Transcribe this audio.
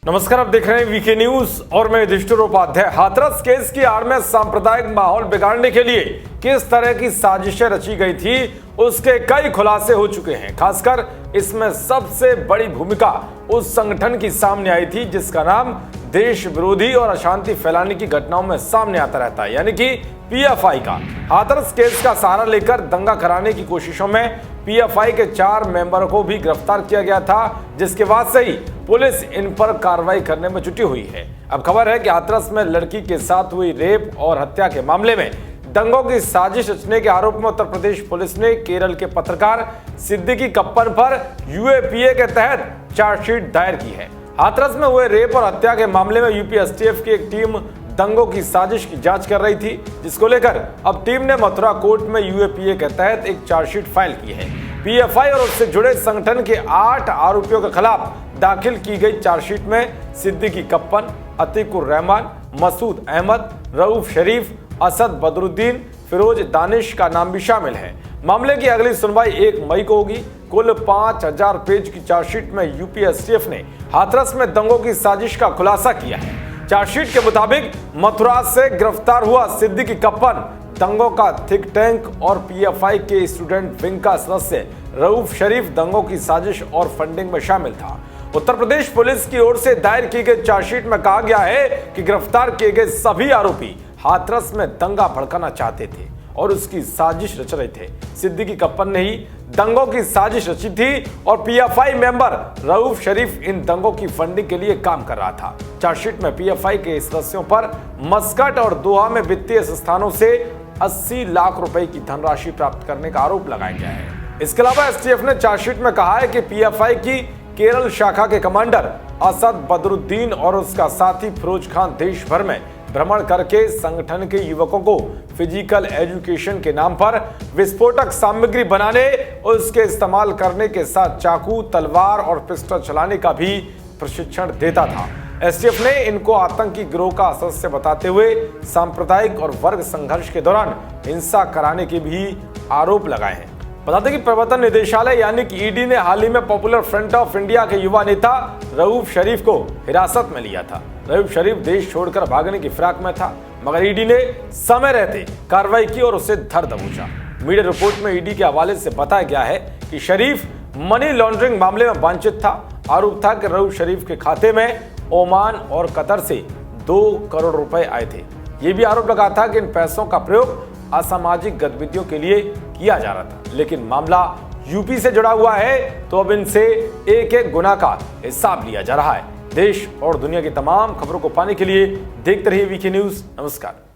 नमस्कार, आप देख रहे हैं वीके न्यूज और मैं युधिष्ठिर उपाध्याय। हाथरस केस की आड़ में सांप्रदायिक माहौल बिगाड़ने के लिए किस तरह की साजिशें रची गई थी उसके कई खुलासे हो चुके हैं। खासकर इसमें सबसे बड़ी भूमिका उस संगठन की सामने आई थी जिसका नाम देश विरोधी और अशांति फैलाने की घटनाओं में सामने आता रहता है, यानी कि पीएफआई का। हाथरस केस का सहारा लेकर दंगा कराने की कोशिशों में पीएफआई के 4 मेंबरों को भी गिरफ्तार किया गया था, जिसके बाद से ही पुलिस इन पर कार्रवाई करने में जुटी हुई है। अब खबर है कि हाथरस में लड़की के साथ हुई रेप और हत्या के मामले में दंगों की साजिश रचने के आरोप में उत्तर प्रदेश पुलिस ने केरल के पत्रकार सिद्दीकी कप्पन पर यूएपीए के तहत चार्जशीट दायर की है। हाथरस में हुए रेप और हत्या के मामले में यूपी एसटीएफ की एक टीम दंगों की साजिश की जांच कर रही थी, जिसको लेकर अब टीम ने मथुरा कोर्ट में यूएपीए के तहत एक चार्जशीट फाइल की है। पीएफआई और उससे जुड़े संगठन के 8 आरोपियों के खिलाफ दाखिल की गई चार्जशीट में सिद्दीकी कप्पन, अतीकुर रहमान, मसूद अहमद, रऊफ शरीफ, असद बदरुद्दीन, फिरोज दानिश का नाम भी शामिल है। मामले की अगली सुनवाई 1 मई को होगी। कुल 5000 पेज की चार्जशीट में यूपी एसटीएफ ने हाथरस में दंगों की साजिश का खुलासा किया है। चार्जशीट के मुताबिक मथुरा से गिरफ्तार हुआ सिद्दीकी कप्पन दंगों का थिंक टैंक और पीएफआई के स्टूडेंट विंग का सदस्य रऊफ शरीफ दंगों की साजिश और फंडिंग में शामिल था। उत्तर प्रदेश पुलिस की ओर से दायर की गई चार्जशीट में कहा गया है कि गिरफ्तार किए गए सभी आरोपी हाथरस में दंगा भड़काना चाहते थे और उसकी साजिश रच रहे थे। सिद्दीकी कप्पन ने ही दंगों की साजिश रची थी और पीएफआई मेंबर रऊफ शरीफ इन दंगों की फंडिंग के लिए काम कर रहा था। चार्जशीट में पीएफआई के सदस्यों पर मस्कट और दोहा में वित्तीय संस्थानों से 80 लाख रुपए की धनराशि प्राप्त करने का आरोप लगाया गया है। इसके अलावा एसटीएफ ने चार्जशीट में कहा है कि पीएफआई की केरल शाखा के कमांडर असद बदरुद्दीन और उसका साथी फिरोज खान देश भर में भ्रमण करके संगठन के युवकों को फिजिकल एजुकेशन के नाम पर विस्फोटक सामग्री बनाने और उसके इस्तेमाल करने के साथ चाकू, तलवार और पिस्टल चलाने का भी प्रशिक्षण देता था। एसटीएफ ने इनको आतंकी गिरोह का सदस्य बताते हुए सांप्रदायिक और वर्ग संघर्ष के दौरान हिंसा कराने के भी आरोप लगाए हैं। बता दें कि प्रवर्तन निदेशालय यानी कि ईडी ने हाल ही में पॉपुलर फ्रंट ऑफ इंडिया के युवा नेता रऊफ शरीफ को हिरासत में लिया था। रऊफ शरीफ देश छोड़कर भागने की फिराक में था, मगर ईडी ने समय रहते कार्रवाई की और उसे धर दबोचा। मीडिया रिपोर्ट में ईडी के हवाले से बताया गया है कि शरीफ मनी लॉन्ड्रिंग मामले में वांछित था। आरोप था कि रऊफ शरीफ के खाते में ओमान और कतर से 2 करोड़ रुपए आए थे। ये भी आरोप लगा था कि इन पैसों का प्रयोग असामाजिक गतिविधियों के लिए किया जा रहा था, लेकिन मामला यूपी से जुड़ा हुआ है तो अब इनसे एक गुना का हिसाब लिया जा रहा है। देश और दुनिया की तमाम खबरों को पाने के लिए देखते रहिए वीके न्यूज। नमस्कार।